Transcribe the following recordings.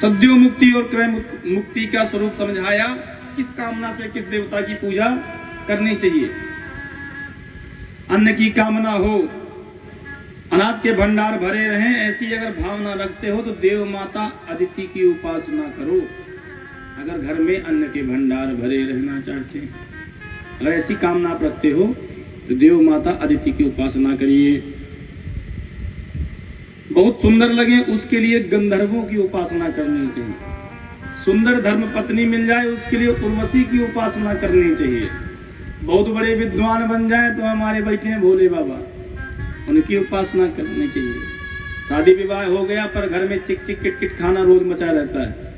सद्यो मुक्ति और क्रय मुक्ति का स्वरूप समझाया। किस कामना से किस देवता की पूजा करनी चाहिए। अन्न की कामना हो, अनाज के भंडार भरे रहें, ऐसी अगर भावना रखते हो तो देव माता अदिति की उपासना करो। अगर घर में अन्न के भंडार भरे रहना चाहते हैं, अगर ऐसी कामना आप रखते हो तो देव माता अदिति की उपासना करिए। बहुत सुंदर लगे उसके लिए गंधर्वों की उपासना करनी चाहिए। सुंदर धर्म पत्नी मिल जाए उसके लिए उर्वशी की उपासना करनी चाहिए। बहुत बड़े विद्वान बन जाए तो हमारे बैठे हैं भोले बाबा, उनकी उपासना करनी चाहिए। शादी विवाह हो गया पर घर में चिक चिक किट किट खाना रोज मचा रहता है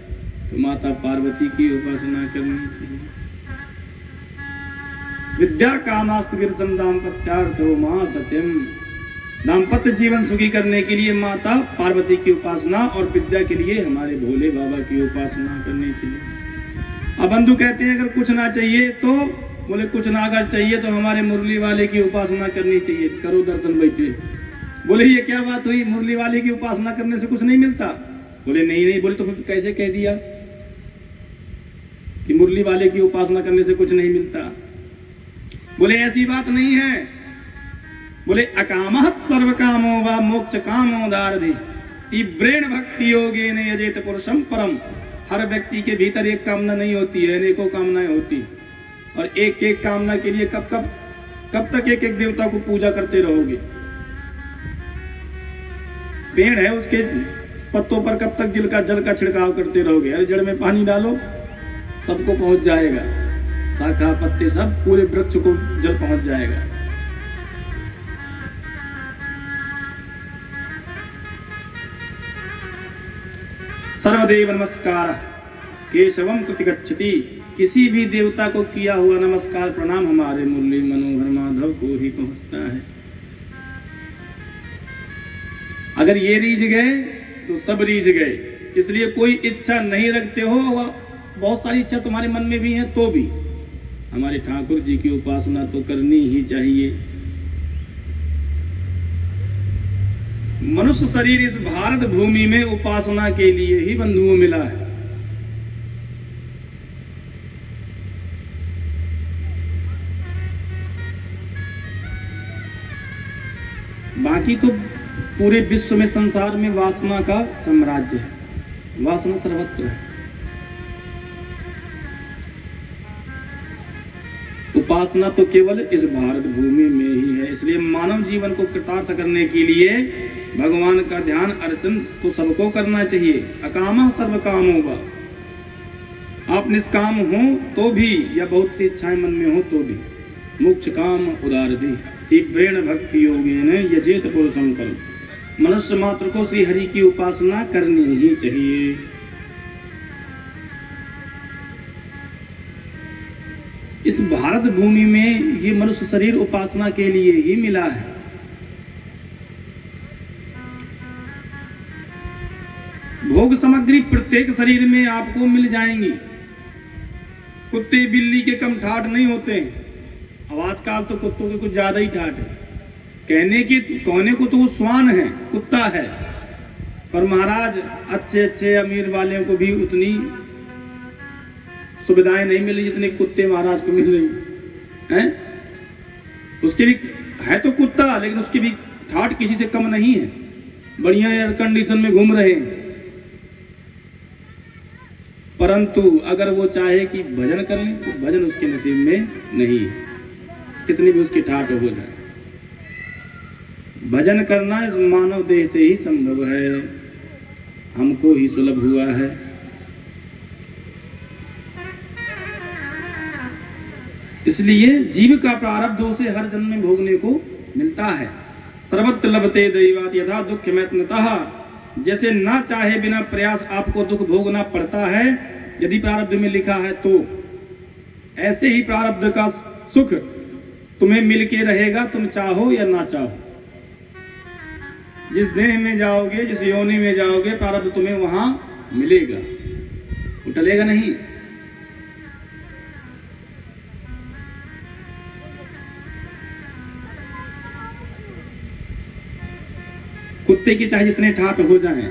तो माता पार्वती की उपासना करनी चाहिए। विद्या कामास्तु गिरसम दाम्पत्यार्थो महासत्यम। दाम्पत्य जीवन सुखी करने के लिए माता पार्वती की उपासना और विद्या के लिए हमारे भोले बाबा की उपासना करनी चाहिए। अब बंधु कहते हैं अगर कुछ ना चाहिए तो बोले कुछ ना अगर चाहिए तो हमारे मुरली वाले की उपासना करनी चाहिए। करो दर्शन बैठे। बोले ये क्या बात हुई, मुरली वाले की उपासना करने से कुछ नहीं मिलता। बोले नहीं नहीं। बोले तो फिर कैसे कह दिया कि मुरली वाले की उपासना करने से कुछ नहीं मिलता। बोले ऐसी बात नहीं है। बोले अकामः सर्व कामो वा मोक्ष कामो दारधि तीव्रेण भक्ति योगेन यजेत पुरुषम परम। हर व्यक्ति के भीतर एक कामना नहीं होती है, अनेकों कामनाएं होती। और एक एक कामना के लिए कब तक एक एक देवता को पूजा करते रहोगे। पेड़ है उसके पत्तों पर कब तक जल का छिड़काव करते रहोगे। अरे जड़ में पानी डालो सबको पहुंच जाएगा, शाखा पत्ते सब पूरे वृक्ष को जल पहुंच जाएगा। सर्वदेव नमस्कार केशवम कृति गच्छति। किसी भी देवता को किया हुआ नमस्कार प्रणाम हमारे मुरली मनोहर माधव को ही पहुंचता है। अगर ये रीझ गए तो सब रीझ गए। इसलिए कोई इच्छा नहीं रखते हो और बहुत सारी इच्छा तुम्हारे मन में भी है तो भी हमारे ठाकुर जी की उपासना तो करनी ही चाहिए। मनुष्य शरीर इस भारत भूमि में उपासना के लिए ही बंधुओं मिला है। बाकी तो पूरे विश्व में संसार में वासना का साम्राज्य है, वासना सर्वत्र है। उपासना तो केवल इस भारत भूमि में ही है। इसलिए मानव जीवन को कृतार्थ करने के लिए भगवान का ध्यान अर्चन तो सबको करना चाहिए। अकामः सर्व काम होगा। आप निष्काम हो तो भी या बहुत सी इच्छाएं मन में हो तो भी मोक्ष काम उदारधि तीव्रेण भक्ति योगेन यजेत पुरुषं परम। मनुष्य मात्र को श्री हरि की उपासना करनी ही चाहिए। इस भारत भूमि में ये मनुष्य शरीर उपासना के लिए ही मिला है। भोग सामग्री प्रत्येक शरीर में आपको मिल जाएंगी। कुत्ते बिल्ली के कम ठाठ नहीं होते हैं। अब आजकल तो कुत्तों के कुछ ज्यादा ही ठाठ है। कहने को तो वो श्वान है, कुत्ता है, पर महाराज अच्छे अमीर वाले को भी उतनी सुविधाएं नहीं मिल रही जितने कुत्ते महाराज को मिल रही हैं। उसके भी है तो कुत्ता लेकिन उसकी भी ठाठ किसी से कम नहीं है। बढ़िया एयर कंडीशन में घूम रहे हैं। परंतु अगर वो चाहे कि भजन कर ले तो भजन उसके नसीब में नहीं है, कितनी भी उसकी ठाठ हो जाए। भजन करना इस मानव देह से ही संभव है, हमको ही सुलभ हुआ है। इसलिए जीव का प्रारब्ध उसे हर जन्म में भोगने को मिलता है। सर्वत्र लभते दैवात यथा दुख मैत्नतः। जैसे ना चाहे बिना प्रयास आपको दुख भोगना पड़ता है यदि प्रारब्ध में लिखा है तो, ऐसे ही प्रारब्ध का सुख तुम्हें मिल के रहेगा, तुम चाहो या ना चाहो। जिस देह में जाओगे, जिस योनि में जाओगे, प्रारब्ध तुम्हें वहां मिलेगा, वो टलेगा नहीं। कुत्ते की चाहे जितने ठाट हो जाएं,